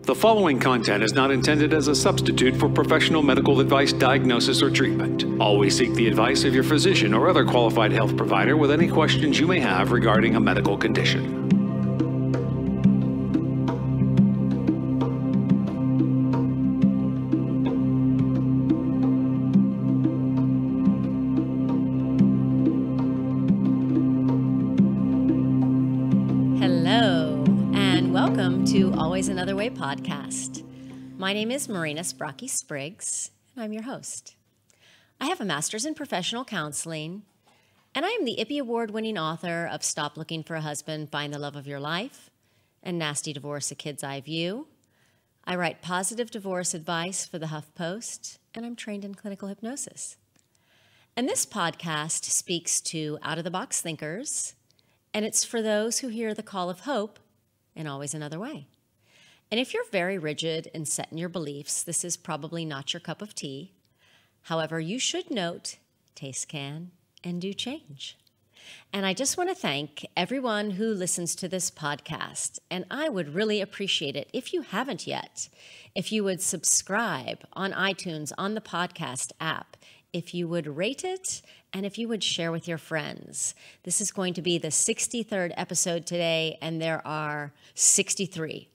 The following content is not intended as a substitute for professional medical advice, diagnosis, or treatment. Always seek the advice of your physician or other qualified health provider with any questions you may have regarding a medical condition. Another Way podcast. My name is Marina Sprocki-Spriggs, and I'm your host. I have a master's in professional counseling, and I am the IPPY Award-winning author of Stop Looking for a Husband, Find the Love of Your Life, and Nasty Divorce, A Kid's Eye View. I write positive divorce advice for the HuffPost, and I'm trained in clinical hypnosis. And this podcast speaks to out-of-the-box thinkers, and it's for those who hear the call of hope and always another way. And if you're very rigid and set in your beliefs, this is probably not your cup of tea. However, you should note, taste can and do change. And I just want to thank everyone who listens to this podcast. And I would really appreciate it if you haven't yet, if you would subscribe on iTunes, on the podcast app, if you would rate it, and if you would share with your friends. This is going to be the 63rd episode today, and there are 63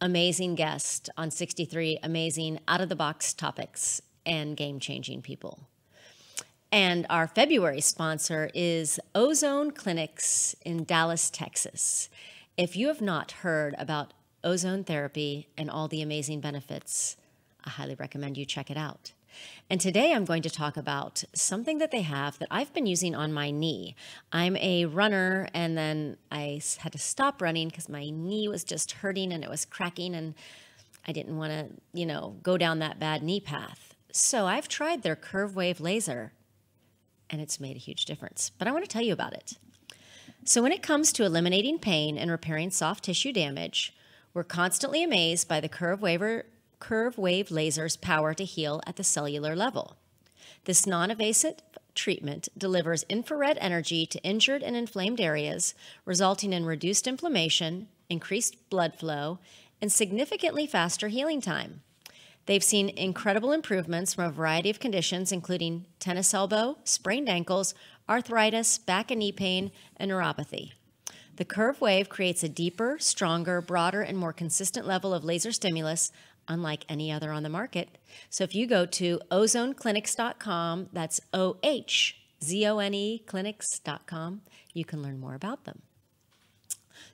amazing guests on 63 amazing out-of-the-box topics and game-changing people. And our February sponsor is Ozone Clinics in Dallas, Texas. If you have not heard about ozone therapy and all the amazing benefits, I highly recommend you check it out. And today I'm going to talk about something that they have that I've been using on my knee. I'm a runner, and then I had to stop running because my knee was just hurting and it was cracking, and I didn't want to, go down that bad knee path. So I've tried their Curve Wave laser, and it's made a huge difference. But I want to tell you about it. So when it comes to eliminating pain and repairing soft tissue damage, we're constantly amazed by the Curve Wave laser's power to heal at the cellular level. This non-invasive treatment delivers infrared energy to injured and inflamed areas, resulting in reduced inflammation, increased blood flow, and significantly faster healing time. They've seen incredible improvements from a variety of conditions, including tennis elbow, sprained ankles, arthritis, back and knee pain, and neuropathy. The Curve Wave creates a deeper, stronger, broader, and more consistent level of laser stimulus unlike any other on the market. So if you go to ozoneclinics.com, that's O-H-Z-O-N-E clinics.com, you can learn more about them.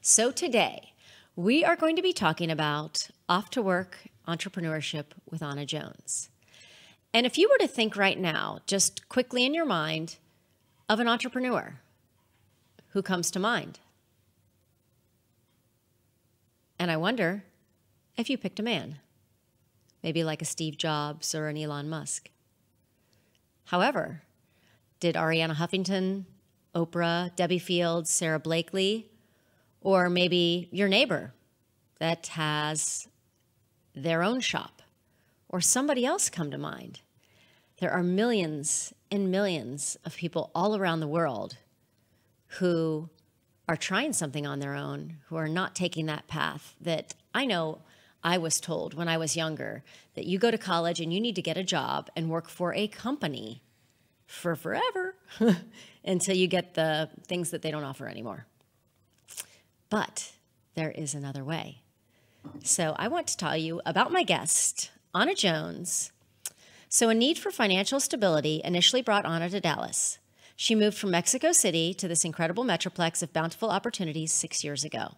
So today, we are going to be talking about Off2Work entrepreneurship with Anna Jones. And if you were to think right now, just quickly in your mind, of an entrepreneur, who comes to mind? And I wonder if you picked a man. Maybe like a Steve Jobs or an Elon Musk. However, did Arianna Huffington, Oprah, Debbie Fields, Sarah Blakely, or maybe your neighbor that has their own shop, or somebody else come to mind? There are millions and millions of people all around the world who are trying something on their own, who are not taking that path that I know I was told when I was younger, that you go to college and you need to get a job and work for a company for forever until you get the things that they don't offer anymore. But there is another way. So I want to tell you about my guest, Anna Jones. So a need for financial stability initially brought Anna to Dallas. She moved from Mexico City to this incredible metroplex of bountiful opportunities 6 years ago.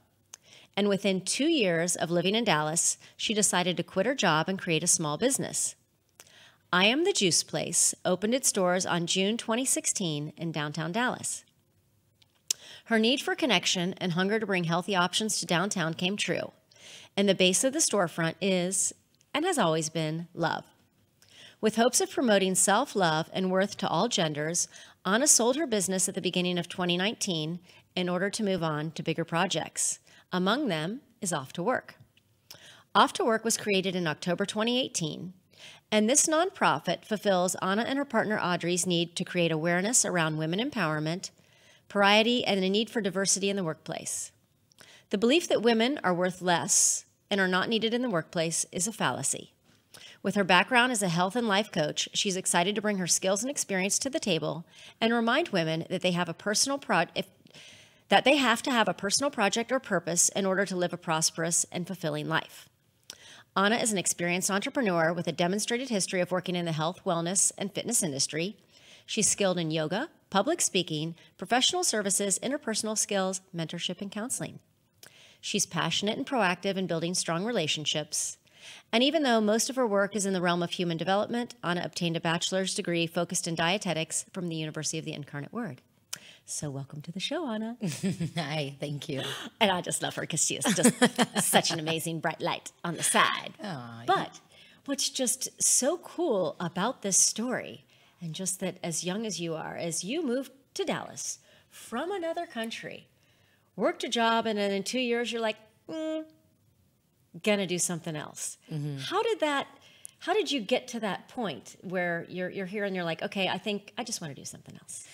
And within 2 years of living in Dallas, she decided to quit her job and create a small business. I Am the Juice Place opened its doors on June 2016 in downtown Dallas. Her need for connection and hunger to bring healthy options to downtown came true. And the base of the storefront is, and has always been, love. With hopes of promoting self-love and worth to all genders, Anna sold her business at the beginning of 2019 in order to move on to bigger projects. Among them is Off2Work. Off2Work was created in October 2018, and this nonprofit fulfills Anna and her partner Adri's need to create awareness around women empowerment, parity, and the need for diversity in the workplace. The belief that women are worth less and are not needed in the workplace is a fallacy. With her background as a health and life coach, she's excited to bring her skills and experience to the table and remind women that they have a personal that they have to have a personal project or purpose in order to live a prosperous and fulfilling life. Anna is an experienced entrepreneur with a demonstrated history of working in the health, wellness, and fitness industry. She's skilled in yoga, public speaking, professional services, interpersonal skills, mentorship, and counseling. She's passionate and proactive in building strong relationships. And even though most of her work is in the realm of human development, Anna obtained a bachelor's degree focused in dietetics from the University of the Incarnate Word. So welcome to the show, Anna. Hi, thank you. And I just love her because she is just such an amazing bright light on the side. But what's just so cool about this story, and just that as young as you are, as you moved to Dallas from another country, worked a job, and then in 2 years you're like, gonna do something else. Mm-hmm. How did you get to that point where you're here and you're like, okay, I think I just want to do something else?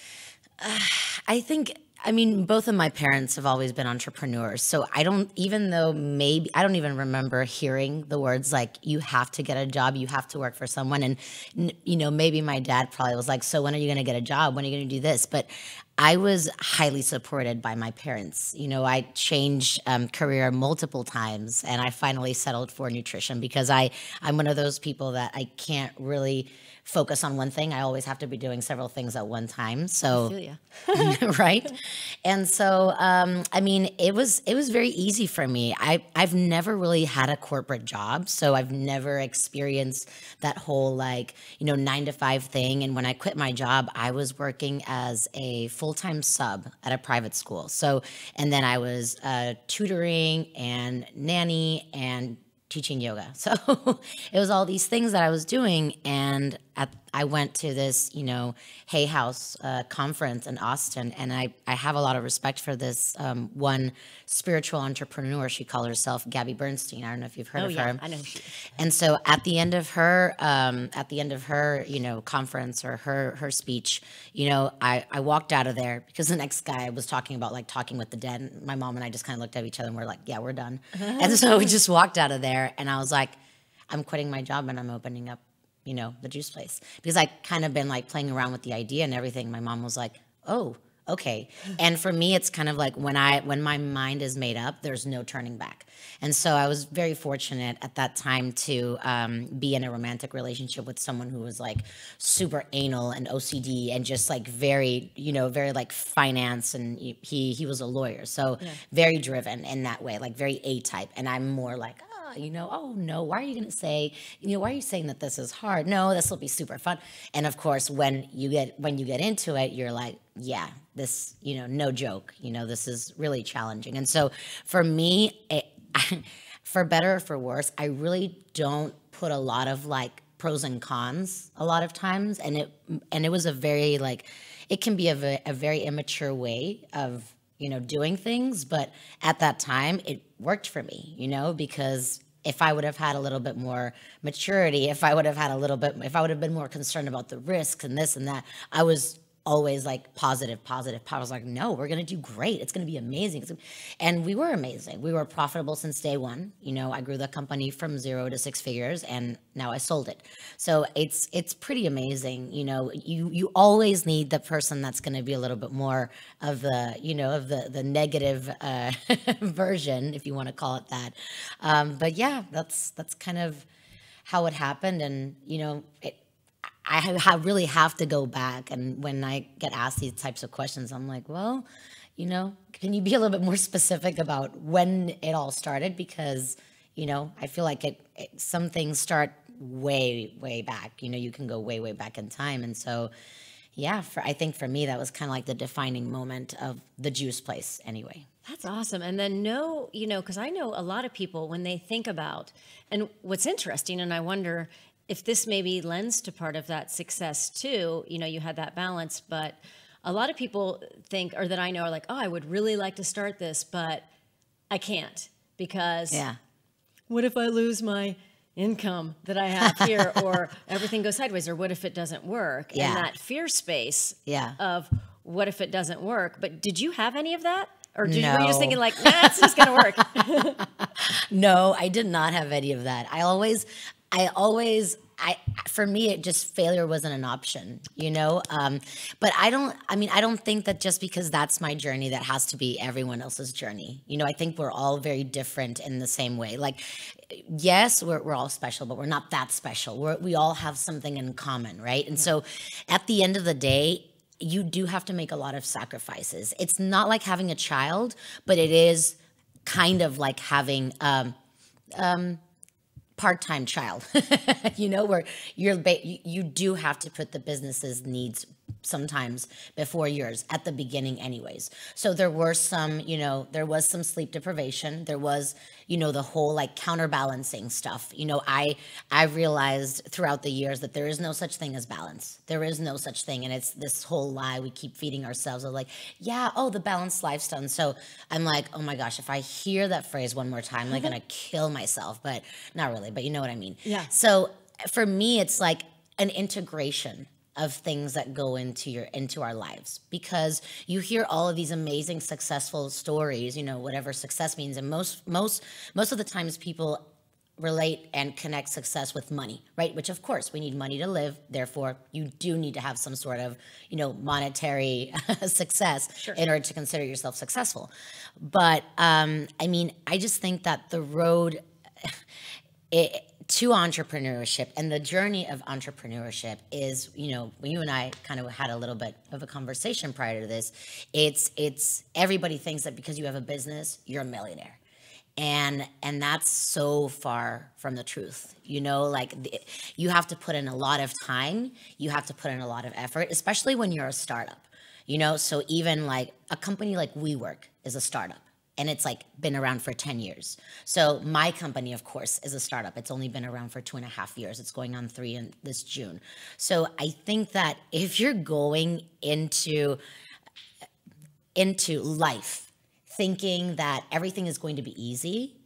I mean, both of my parents have always been entrepreneurs. So I don't even remember hearing the words like, you have to get a job, you have to work for someone. And, maybe my dad probably was like, so when are you going to get a job? When are you going to do this? But I was highly supported by my parents. I changed career multiple times, and I finally settled for nutrition because I'm one of those people that I can't really focus on one thing. I always have to be doing several things at one time. So, I feel ya. right? And so, it was very easy for me. I've never really had a corporate job, so I've never experienced that whole 9 to 5 thing. And when I quit my job, I was working as a full-time sub at a private school. So, and then I was tutoring and nanny and teaching yoga. So it was all these things that I was doing. And I went to this, Hay House conference in Austin. And I have a lot of respect for this one spiritual entrepreneur. She called herself Gabby Bernstein. I don't know if you've heard of her. I know she is. And so at the end of her, conference or her speech, I walked out of there because the next guy was talking about talking with the dead. And my mom and I just kind of looked at each other and we're like, yeah, we're done. And so we just walked out of there, and I was like, I'm quitting my job and I'm opening up the juice place, because I kind of been playing around with the idea and everything. My mom was like, oh, okay. And for me, it's kind of like when my mind is made up, there's no turning back. And so I was very fortunate at that time to be in a romantic relationship with someone who was super anal and OCD and just very, very finance. And he was a lawyer. So very driven in that way, very A-type. And I'm more oh no, why are you going to say, why are you saying that this is hard? No, this will be super fun. And of course, when you get into it, you're like, yeah, this, no joke, this is really challenging. And so for me, for better or for worse, I really don't put a lot of pros and cons a lot of times. And it was a very it can be a very immature way of doing things. But at that time, it worked for me, because if I would have had a little bit more maturity, if I would have been more concerned about the risks and this and that, I was always positive. I was like, no, we're going to do great. It's going to be amazing. And we were amazing. We were profitable since day one. I grew the company from 0 to 6 figures, and now I sold it. So it's pretty amazing. You always need the person that's going to be a little bit more of the negative version, if you want to call it that. But yeah, that's kind of how it happened. And, I really have to go back, and when I get asked these types of questions, I'm like, well, can you be a little bit more specific about when it all started? Because, I feel like some things start way, way back. You can go way, way back in time. And so, yeah, I think for me, that was kind of the defining moment of the juice place anyway. That's awesome. And then because I know a lot of people when they think about, and what's interesting, and I wonder if this maybe lends to part of that success too, you had that balance, but a lot of people think, or that I know are like, oh, I would really like to start this, but I can't because what if I lose my income that I have here or everything goes sideways, or what if it doesn't work? Yeah. And that fear space of what if it doesn't work? But did you have any of that? Or were you No. just thinking like, nah, it's just going to work? No, I did not have any of that. For me, it just failure wasn't an option, you know? But I don't think that just because that's my journey, that has to be everyone else's journey. You know, I think we're all very different in the same way. Like, yes, we're all special, but we're not that special. We all have something in common, right? And so at the end of the day, you do have to make a lot of sacrifices. It's not like having a child, but it is kind of like having part-time child, you know, where you do have to put the business's needs sometimes before yours at the beginning anyways. So there was some sleep deprivation. There was, the whole like counterbalancing stuff. I realized throughout the years that there is no such thing as balance. There is no such thing. And it's this whole lie we keep feeding ourselves of like, the balanced lifestyle. And so I'm like, oh my gosh, if I hear that phrase one more time, I'm like gonna kill myself, but not really, but you know what I mean? Yeah. So for me, it's like an integration of things that go into our lives, because you hear all of these amazing successful stories, whatever success means, and most of the times people relate and connect success with money, right? Which of course we need money to live, therefore you do need to have some sort of monetary success in order to consider yourself successful. But I just think that the road to entrepreneurship and the journey of entrepreneurship is, you and I kind of had a little bit of a conversation prior to this. It's everybody thinks that because you have a business, you're a millionaire. And that's so far from the truth. You have to put in a lot of time. You have to put in a lot of effort, especially when you're a startup. So even like a company like WeWork is a startup. And it's like been around for 10 years. So my company, of course, is a startup. It's only been around for 2.5 years. It's going on 3 in this June. So I think that if you're going into life thinking that everything is going to be easy,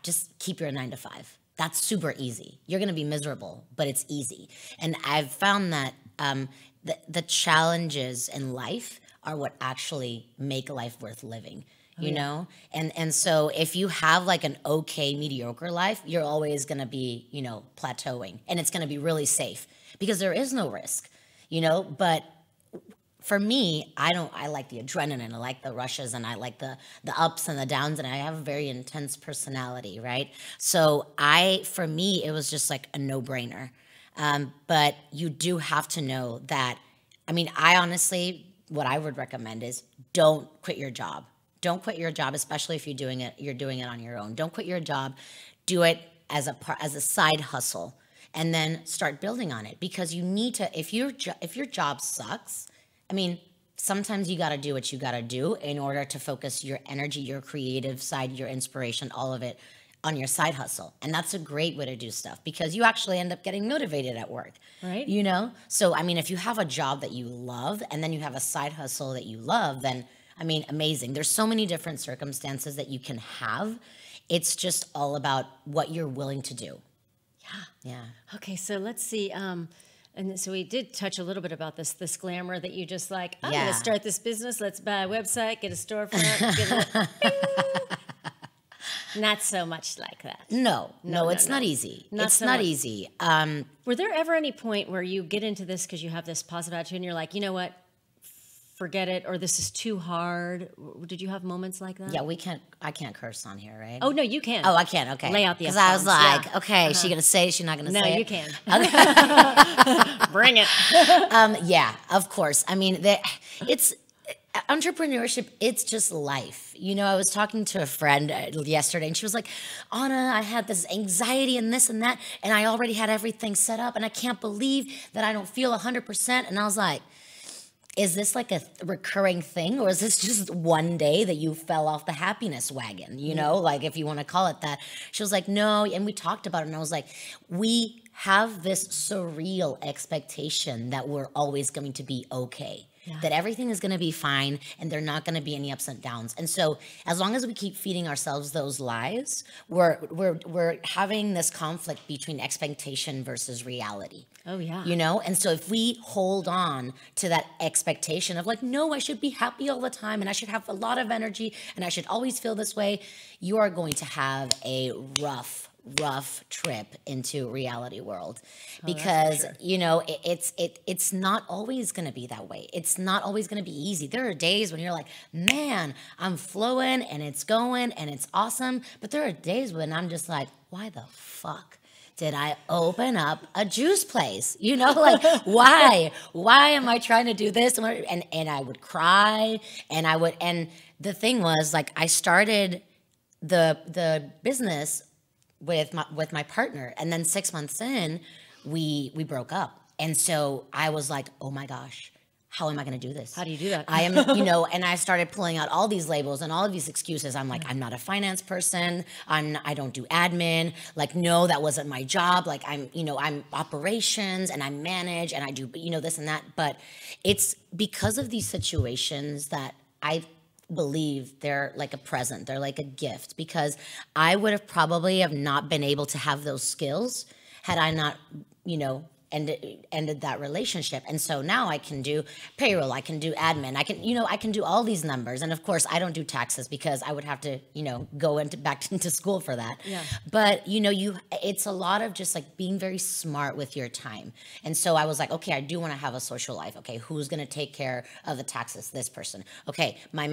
just keep your 9 to 5. That's super easy. You're going to be miserable, but it's easy. And I've found that the challenges in life are what actually make life worth living. You know? And so if you have like an okay, mediocre life, you're always going to be, plateauing, and it's going to be really safe because there is no risk, but for me, I like the adrenaline, I like the rushes, and I like the ups and the downs, and I have a very intense personality, right? So for me, it was just like a no-brainer. But you do have to know that, I honestly, what I would recommend is don't quit your job. Don't quit your job, especially if you're doing it on your own. Don't quit your job. Do it as a side hustle, and then start building on it, because you need to. If your job sucks, sometimes you got to do what you got to do in order to focus your energy, your creative side, your inspiration, all of it on your side hustle. And that's a great way to do stuff, because you actually end up getting motivated at work. Right. So if you have a job that you love and then you have a side hustle that you love, then amazing. There's so many different circumstances that you can have. It's just all about what you're willing to do. Yeah. Okay, so let's see. And so we did touch a little bit about this glamour that you just like, I'm going to start this business. Let's buy a website, get a storefront, Not so much like that. No, it's not easy. It's not easy. Were there ever any point where you get into this because you have this positive attitude and you're like, you know what? Forget it, or this is too hard? Did you have moments like that? Yeah, I can't curse on here, right? Oh, no, you can. Oh, I can, okay. Lay out the F-bombs. Because I was like, okay, is she going to say it? She's not going to say it? No, you can. Bring it. Yeah, of course. It's entrepreneurship, it's just life. I was talking to a friend yesterday, and she was like, Anna, I had this anxiety and this and that, and I already had everything set up, and I can't believe that I don't feel 100%. And I was like, is this like a recurring thing, or is this just one day that you fell off the happiness wagon, like if you want to call it that? She was like, no. And we talked about it, and I was like, we have this surreal expectation that we're always going to be okay. that everything is going to be fine and there are not going to be any ups and downs. And so as long as we keep feeding ourselves those lies, we're having this conflict between expectation versus reality. Oh, yeah. You know? And so if we hold on to that expectation of like, no, I should be happy all the time and I should have a lot of energy and I should always feel this way, you are going to have a rough trip into reality world, because you know it's not always going to be that way. It's not always going to be easy. There are days when you're like, man, I'm flowing and it's going and it's awesome, but there are days when I'm just like, why the fuck did I open up a juice place? You know, like why am I trying to do this? And I would cry, and the thing was, like, I started the business with my partner, and then 6 months in, we broke up. And so I was like, oh my gosh, how am I going to do this? How do you do that? I am, you know, and I started pulling out all these labels and all of these excuses. I'm like, I'm not a finance person. I don't do admin. Like, no, that wasn't my job. Like, I'm operations and I manage and I do, you know, this and that. But it's because of these situations that I believe they're like a present. They're like a gift, because I would have probably have not been able to have those skills had I not, you know, ended that relationship. And so now I can do payroll, I can do admin, I can do all these numbers. And of course I don't do taxes because I would have to, you know, go back into school for that. Yeah. But you know, it's a lot of just like being very smart with your time. And so I was like, okay, I do want to have a social life. Okay, who's going to take care of the taxes? This person. Okay, my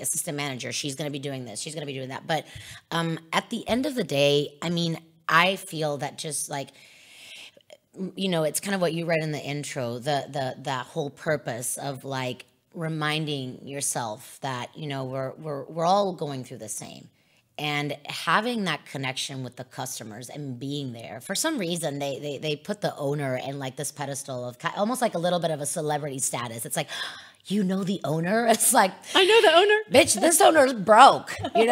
assistant manager, she's going to be doing this, she's going to be doing that. But at the end of the day, I mean, I feel that just like, you know, it's kind of what you read in the intro, that whole purpose of like reminding yourself that, you know, we're all going through the same, and having that connection with the customers and being there. For some reason, they put the owner in like this pedestal of almost like a little bit of a celebrity status. It's like, you know, the owner. It's like, I know the owner. Bitch, this owner's broke. You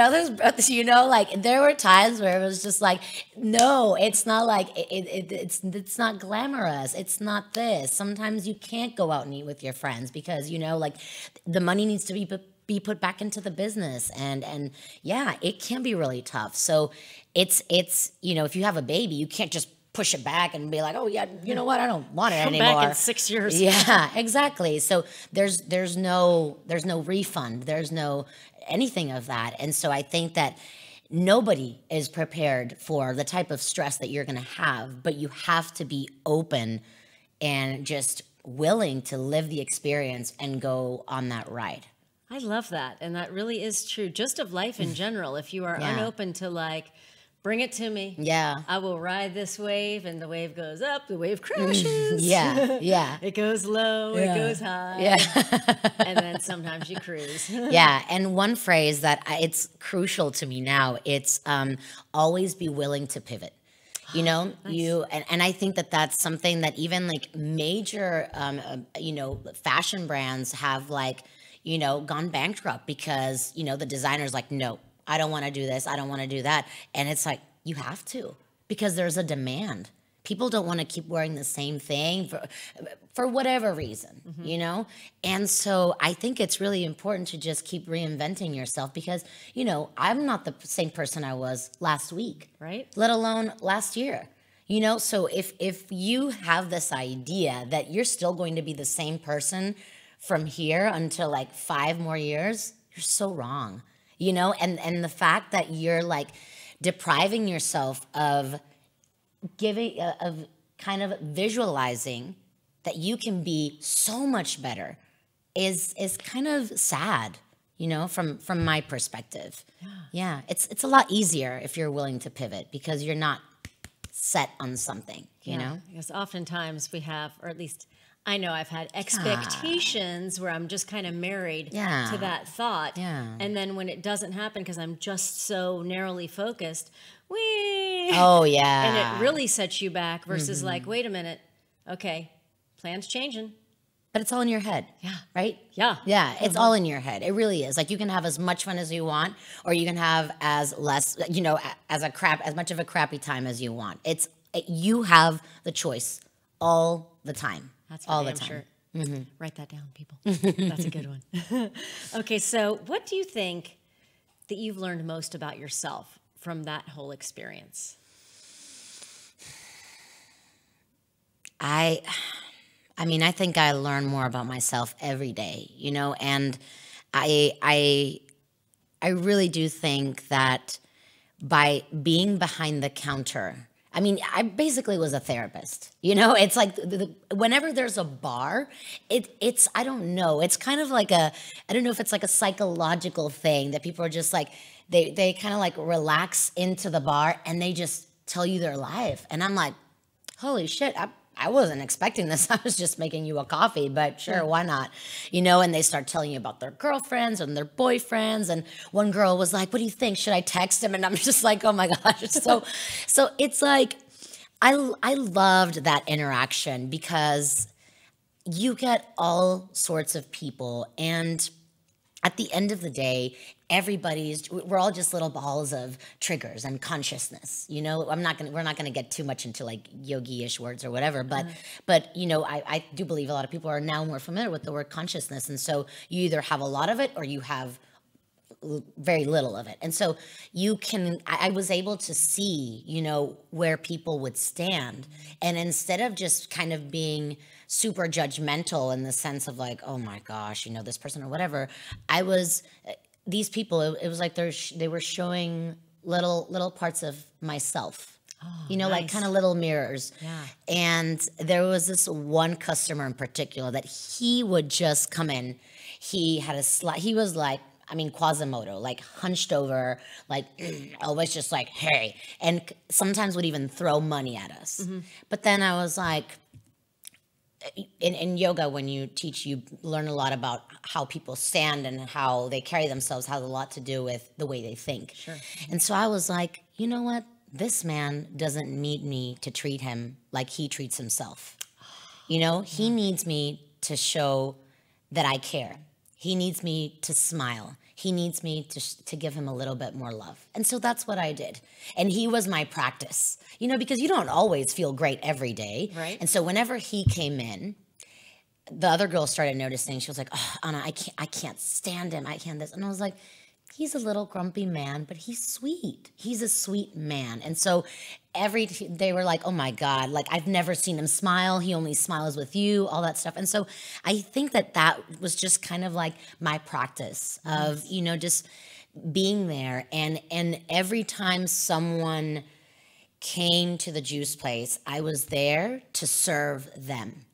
know, like there were times where it was just like, no, it's not like it's not glamorous. It's not this. Sometimes you can't go out and eat with your friends because, you know, like the money needs to be put back into the business, and yeah, it can be really tough. So it's you know, if you have a baby, you can't just push it back and be like, oh yeah, you know what, I don't want it anymore. Back in 6 years. Yeah, exactly. So there's no refund. There's no anything of that. And so I think that nobody is prepared for the type of stress that you're going to have, but you have to be open and just willing to live the experience and go on that ride. I love that. And that really is true, just of life in general. If you are unopen to like, bring it to me. Yeah. I will ride this wave, and the wave goes up, the wave crashes. Yeah. It goes low, it goes high. Yeah. And then sometimes you cruise. Yeah. And one phrase that it's crucial to me now, it's always be willing to pivot. You know, nice. And I think that that's something that even like major, you know, fashion brands have like, you know, gone bankrupt because, you know, the designer's like, no, I don't want to do this. I don't want to do that. And it's like, you have to, because there's a demand. People don't want to keep wearing the same thing for whatever reason, you know? And so I think it's really important to just keep reinventing yourself, because, you know, I'm not the same person I was last week, right? Let alone last year. You know, so if you have this idea that you're still going to be the same person from here until like 5 more years, you're so wrong. You know, and the fact that you're like depriving yourself of kind of visualizing that you can be so much better is kind of sad, you know, from my perspective. Yeah, it's a lot easier if you're willing to pivot, because you're not set on something, you know? Because oftentimes we have, or at least I know I've had expectations where I'm just kind of married to that thought. Yeah. And then when it doesn't happen because I'm just so narrowly focused, oh, yeah. And it really sets you back versus like, wait a minute, okay, plan's changing. But it's all in your head. Yeah. Right? Yeah. Yeah, it's all in your head. It really is. Like, you can have as much fun as you want, or you can have as less, you know, as much of a crappy time as you want. You have the choice all the time. That's all the time. Sure. Write that down, people. That's a good one. Okay, so what do you think that you've learned most about yourself from that whole experience? I mean, I think I learn more about myself every day, you know, and I really do think that by being behind the counter, I mean, I basically was a therapist, you know. It's like whenever there's a bar, it's I don't know. It's kind of like I don't know if it's like a psychological thing that people are just like they kind of like relax into the bar and they just tell you their life, and I'm like, holy shit, I wasn't expecting this. I was just making you a coffee, but sure, why not? You know, and they start telling you about their girlfriends and their boyfriends. And one girl was like, what do you think? Should I text him? And I'm just like, oh my gosh. So it's like, I loved that interaction because you get all sorts of people, and at the end of the day, we're all just little balls of triggers and consciousness. You know, we're not gonna get too much into like yogi-ish words or whatever, but you know, I do believe a lot of people are now more familiar with the word consciousness. And so you either have a lot of it or you have very little of it. And so I was able to see, you know, where people would stand. And instead of just kind of being super judgmental in the sense of like, oh my gosh, you know, this person or whatever, these people, it was like they were showing little parts of myself. Oh, you know, nice. Like kind of little mirrors. Yeah. And there was this one customer in particular that he would just come in. He had he was like, I mean, Quasimodo, like hunched over, like always just like, hey, and sometimes would even throw money at us. Mm-hmm. But then I was like, in yoga, when you teach, you learn a lot about how people stand and how they carry themselves has a lot to do with the way they think. Sure. And so I was like, you know what? This man doesn't need me to treat him like he treats himself. You know, he needs me to show that I care. He needs me to smile. He needs me to give him a little bit more love. And so that's what I did. And he was my practice, you know, because you don't always feel great every day. Right. And so whenever he came in, the other girl started noticing. She was like, oh, Anna, I can't stand him. I can't this. And I was like, he's a little grumpy man, but he's sweet. He's a sweet man. And so they were like, oh my God, like I've never seen him smile. He only smiles with you, all that stuff. And so I think that was just kind of like my practice of, you know, just being there. And every time someone came to the juice place, I was there to serve them.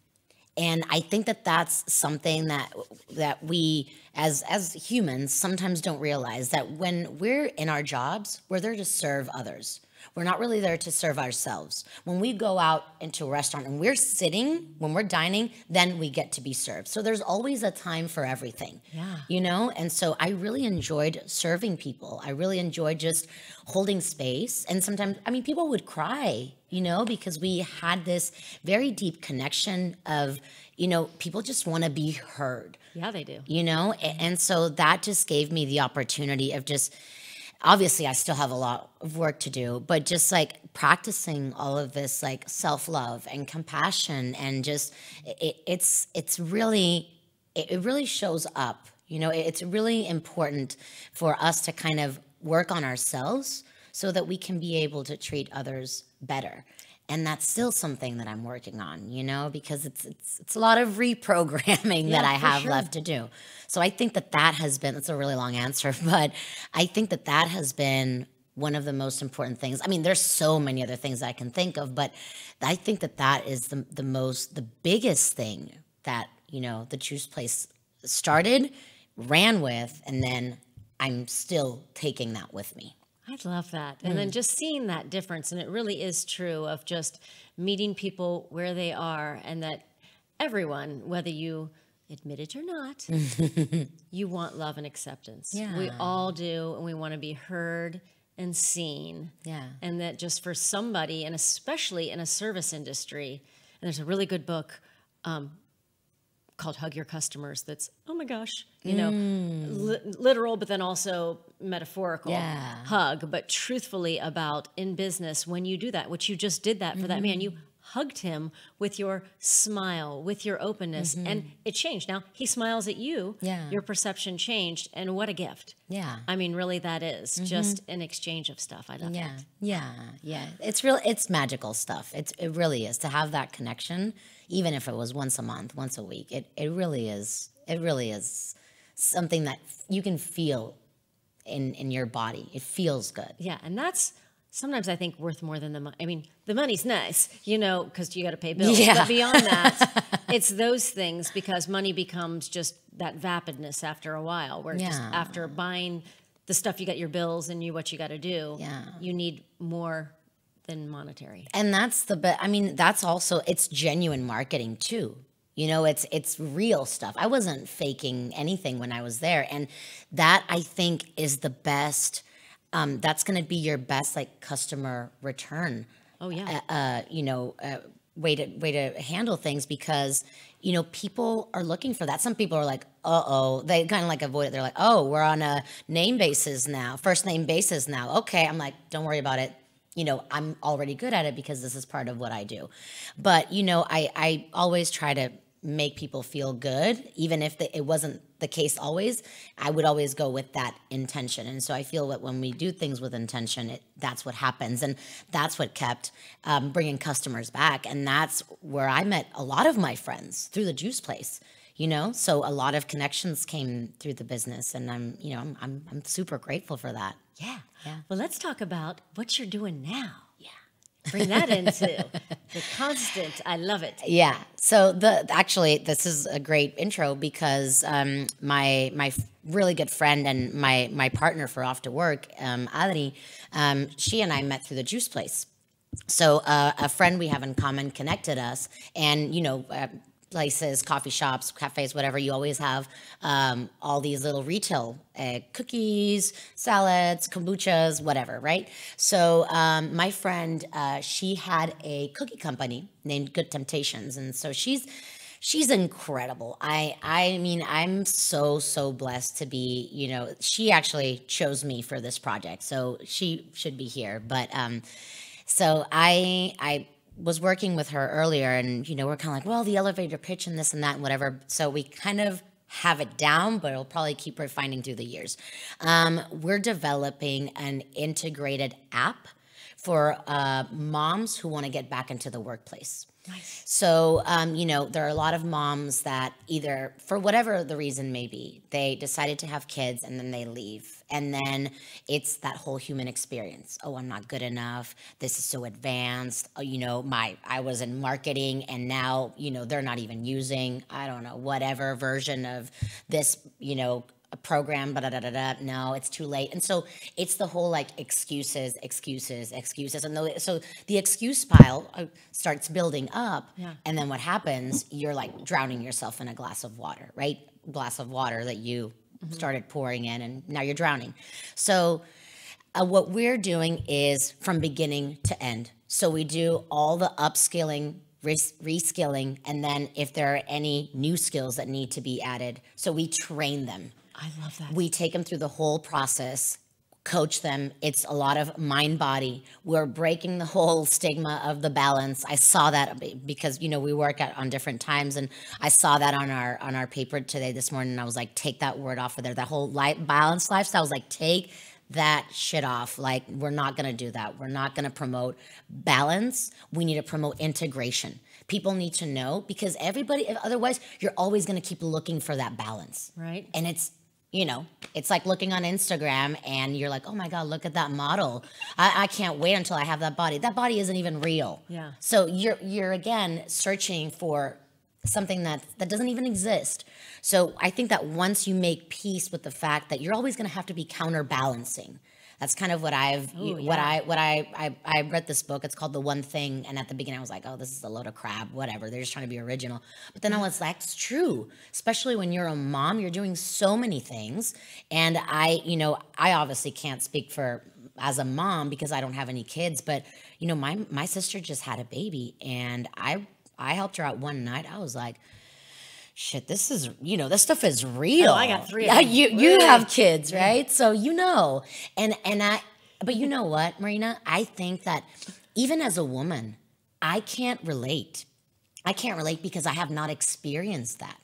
And I think that that's something that we as humans sometimes don't realize, that when we're in our jobs, we're there to serve others. We're not really there to serve ourselves. When we go out into a restaurant and we're sitting, when we're dining, then we get to be served. So there's always a time for everything, you know? And so I really enjoyed serving people. I really enjoyed just holding space. And sometimes, I mean, people would cry, you know, because we had this very deep connection of, you know, people just want to be heard. Yeah, they do. You know? And so that just gave me the opportunity of just, obviously I still have a lot of work to do, but just like practicing all of this like self-love and compassion, and just it really shows up. You know, it's really important for us to kind of work on ourselves so that we can be able to treat others better. And that's still something that I'm working on, you know, because it's a lot of reprogramming that I have left to do. So I think that has been, it's a really long answer, but I think that has been one of the most important things. I mean, there's so many other things I can think of, but I think that is the biggest thing that, you know, the juice place started, ran with, and then I'm still taking that with me. I love that. And then just seeing that difference, and it really is true, of just meeting people where they are, and that everyone, whether you admit it or not, you want love and acceptance. Yeah. We all do, and we want to be heard and seen. Yeah. And that just for somebody, and especially in a service industry, and there's a really good book called Hug Your Customers that's, oh my gosh, you know, literal, but then also metaphorical hug, but truthfully about in business, when you do that, which you just did that for that man, you hugged him with your smile, with your openness, and it changed. Now he smiles at you. Yeah. Your perception changed, and what a gift. Yeah. I mean, really, that is just an exchange of stuff. I love it. Yeah. It's magical stuff. It really is to have that connection, even if it was once a month, once a week. It really is. It really is something that you can feel in your body. It feels good. Yeah, and that's sometimes I think worth more than the money. I mean, the money's nice, because you got to pay bills. Yeah. But beyond that, it's those things, because money becomes just that vapidness after a while, where just after buying the stuff, you got your bills and what you got to do. Yeah. You need more than monetary. And that's that's also, it's genuine marketing too. It's real stuff. I wasn't faking anything when I was there. And that, I think, is the best, that's going to be your best, like, customer return. Oh, yeah. Way to handle things, because, people are looking for that. Some people are like, they kind of like avoid it. They're like, oh, we're on a name basis now, first name basis now. Okay. I'm like, don't worry about it. I'm already good at it because this is part of what I do. But, I always try to make people feel good, even if it wasn't the case always. I would always go with that intention. And so I feel that when we do things with intention, that's what happens. And that's what kept bringing customers back. And that's where I met a lot of my friends, through the juice place. So a lot of connections came through the business, and I'm super grateful for that. Yeah. Well, let's talk about what you're doing now. Bring that into the constant. I love it. Yeah. So actually, this is a great intro, because my really good friend and my partner for Off2Work, Adri, she and I met through the juice place. So a friend we have in common connected us, and places, coffee shops, cafes, whatever, you always have all these little retail cookies, salads, kombuchas, whatever, right? So my friend, she had a cookie company named Good Temptations, and so she's incredible. I mean, I'm so blessed to be, she actually chose me for this project, so she should be here. But so I was working with her earlier, and we're kind of like, well, the elevator pitch and this and that and whatever. So we kind of have it down, but it'll probably keep refining through the years. We're developing an integrated app for moms who want to get back into the workplace. Nice. So, there are a lot of moms that either, for whatever the reason may be, they decided to have kids and then they leave. And then it's that whole human experience. Oh, I'm not good enough. This is so advanced. Oh, I was in marketing, and now, they're not even using, I don't know, whatever version of this, a program, no, it's too late. And so it's the whole, like, excuses. And so the excuse pile starts building up. Yeah. And then what happens, you're like drowning yourself in a glass of water, right? Glass of water that you started pouring in, and now you're drowning. So what we're doing is from beginning to end. So we do all the upskilling, reskilling, and then if there are any new skills that need to be added, so we train them. I love that. We take them through the whole process, coach them. It's a lot of mind body. We're breaking the whole stigma of the balance. I saw that because we work on different times, and I saw that on our paper today this morning, and I was like, take that word off of there. That whole balance lifestyle, I was like, take that shit off. Like, we're not going to do that. We're not going to promote balance. We need to promote integration. People need to know, because otherwise you're always going to keep looking for that balance. Right. And it's like looking on Instagram and you're like, oh my God, look at that model. I can't wait until I have that body. That body isn't even real. Yeah. So you're again searching for something that doesn't even exist. So I think that once you make peace with the fact that you're always going to have to be counterbalancing. That's kind of what I read this book. It's called The One Thing. And at the beginning I was like, oh, this is a load of crap, whatever. They're just trying to be original. But then I was like, it's true. Especially when you're a mom, you're doing so many things. And I obviously can't speak for as a mom because I don't have any kids, but my sister just had a baby, and I helped her out one night. I was like, shit, this is, this stuff is real. Oh, I got 3 of them. You have kids, right? So, but you know what, Marina? I think that even as a woman, I can't relate. I can't relate because I have not experienced that.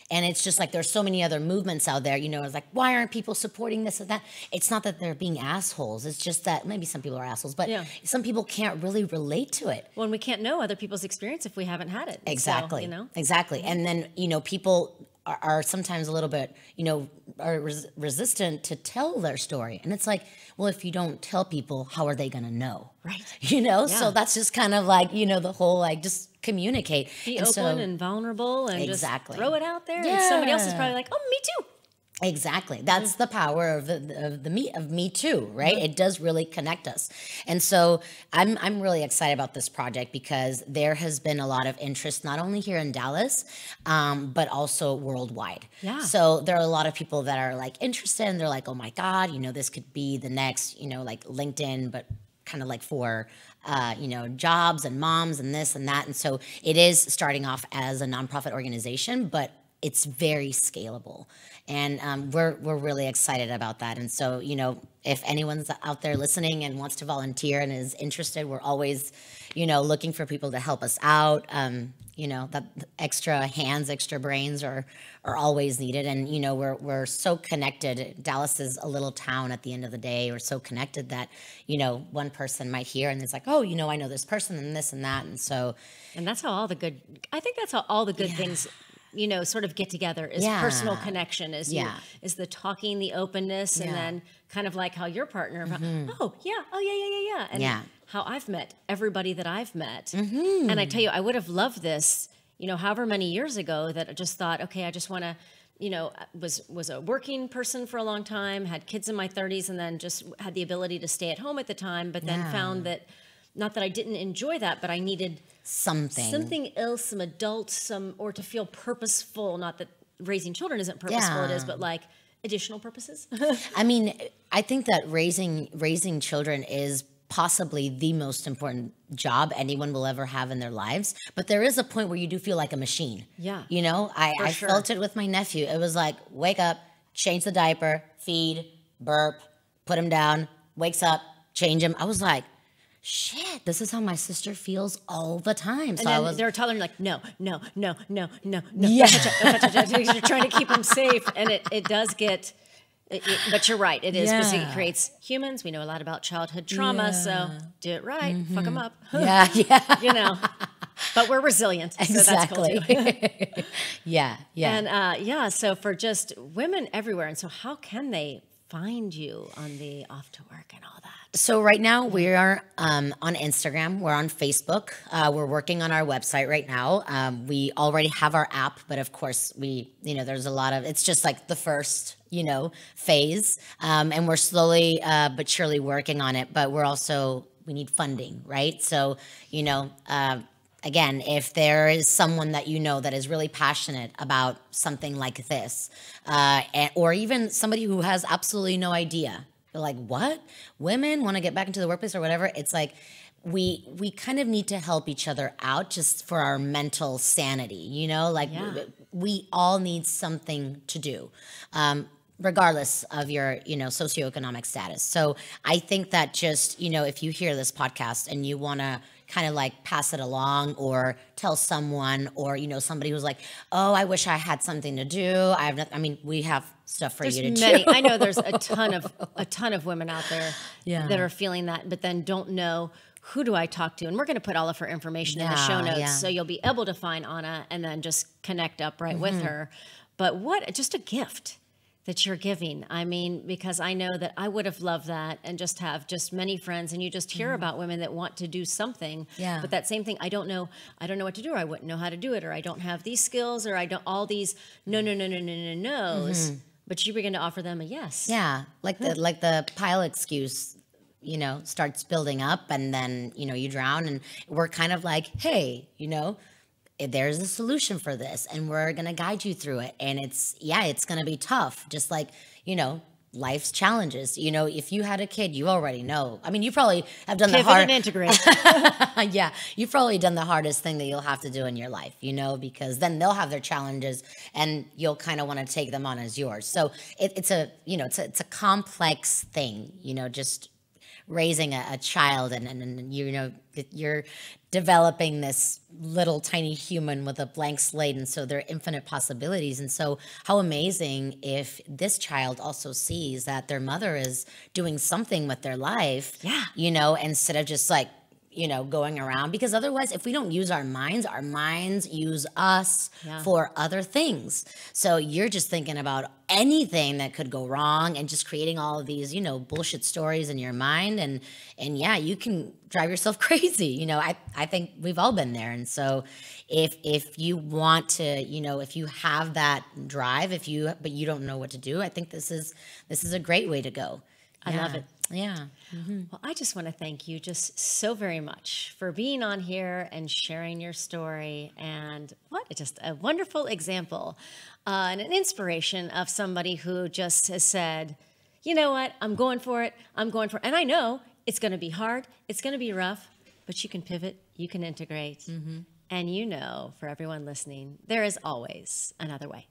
And it's just like there's so many other movements out there, you know, it's like, why aren't people supporting this and that? It's not that they're being assholes. It's just that maybe some people are assholes, but some people can't really relate to it. Well, and we can't know other people's experience if we haven't had it. Exactly. So, you know? Exactly. And then, you know, people are sometimes a little bit, you know, are resistant to tell their story. And it's like, well, if you don't tell people, how are they going to know? Right. You know, so that's just kind of like, you know, the whole like just communicate. Be open and vulnerable and just throw it out there. And somebody else is probably like, oh, me too. Exactly. That's the power of Me Too, right? It does really connect us. And so I'm really excited about this project because there has been a lot of interest, not only here in Dallas, but also worldwide. Yeah. So there are a lot of people that are like interested and they're like, oh my God, you know, this could be the next, you know, like LinkedIn, but kind of like for, you know, jobs and moms and this and that. And so it is starting off as a nonprofit organization, but it's very scalable. And we're really excited about that. And so, you know, if anyone's out there listening and wants to volunteer and is interested, we're always, you know, looking for people to help us out. You know, that extra hands, extra brains are always needed. And, you know, we're so connected. Dallas is a little town at the end of the day. We're so connected that, you know, one person might hear and it's like, oh, you know, I know this person and this and that. And so. And that's how all the good, I think that's how all the good things, you know, sort of get together is personal connection, is the talking, the openness, and then kind of like how your partner, and how I've met everybody that I've met. And I tell you, I would have loved this, you know, however many years ago that I just thought, okay, I just want to, you know, was a working person for a long time, had kids in my 30s, and then just had the ability to stay at home at the time, but then found that, not that I didn't enjoy that, but I needed something else, some adults, or to feel purposeful. Not that raising children isn't purposeful, it is, but like additional purposes. I mean, I think that raising children is possibly the most important job anyone will ever have in their lives. But there is a point where you do feel like a machine. Yeah. You know, I felt it with my nephew. It was like, wake up, change the diaper, feed, burp, put him down, wakes up, change him. I was like, shit, this is how my sister feels all the time. So and then they're telling her like, no. Yeah. You're trying to keep them safe. And it does get, but you're right. It is because it creates humans. We know a lot about childhood trauma. So do it right. Fuck them up. Yeah. You know, but we're resilient. Exactly. So that's cool too. Yeah. And so for just women everywhere. And so how can they find you on the Off2Work and all that? So right now we are on Instagram. We're on Facebook. We're working on our website right now. We already have our app, but of course there's a lot of, it's just like the first, phase. And we're slowly but surely working on it, but we need funding, right? So, again, if there is someone that that is really passionate about something like this, or even somebody who has absolutely no idea, they're like, what? Women want to get back into the workplace or whatever? It's like we kind of need to help each other out just for our mental sanity, we all need something to do. Regardless of your, socioeconomic status. So I think that just, if you hear this podcast and you want to kind of like pass it along or tell someone or, somebody who's like, oh, I wish I had something to do. We have stuff for you to do. I know there's a ton of women out there that are feeling that, but then don't know who do I talk to? And we're going to put all of her information in the show notes. So you'll be able to find Anna and then just connect up with her. But just a gift that you're giving. I mean, because I know that I would have loved that and just have many friends, and you just hear about women that want to do something, but that same thing, I don't know what to do, or I wouldn't know how to do it, or I don't have these skills, or I don't, all these no's, but you begin to offer them a yes. Yeah, like the pile excuse, starts building up, and then, you drown, and we're kind of like, hey, there's a solution for this, and we're going to guide you through it. And it's going to be tough. Just like, life's challenges. If you had a kid, you already know. I mean, you probably have done the hard and integrate. Yeah. You've probably done the hardest thing that you'll have to do in your life, because then they'll have their challenges and you'll kind of want to take them on as yours. So it's a complex thing, just raising a child, and you're developing this little tiny human with a blank slate, and so there are infinite possibilities. And so how amazing if this child also sees that their mother is doing something with their life, you know, instead of just like, you know, going around, because otherwise if we don't use our minds use us for other things. So you're just thinking about anything that could go wrong and just creating all of these, you know, bullshit stories in your mind, and yeah, you can drive yourself crazy. You know, I think we've all been there. And so if you want to, you know, if you have that drive, but you don't know what to do, I think this is a great way to go. I love it. Yeah. Well, I just want to thank you just so very much for being on here and sharing your story. And just a wonderful example and an inspiration of somebody who just has said, you know what, I'm going for it. And I know it's going to be hard. It's going to be rough, but you can pivot, you can integrate. And you know, for everyone listening, there is always another way.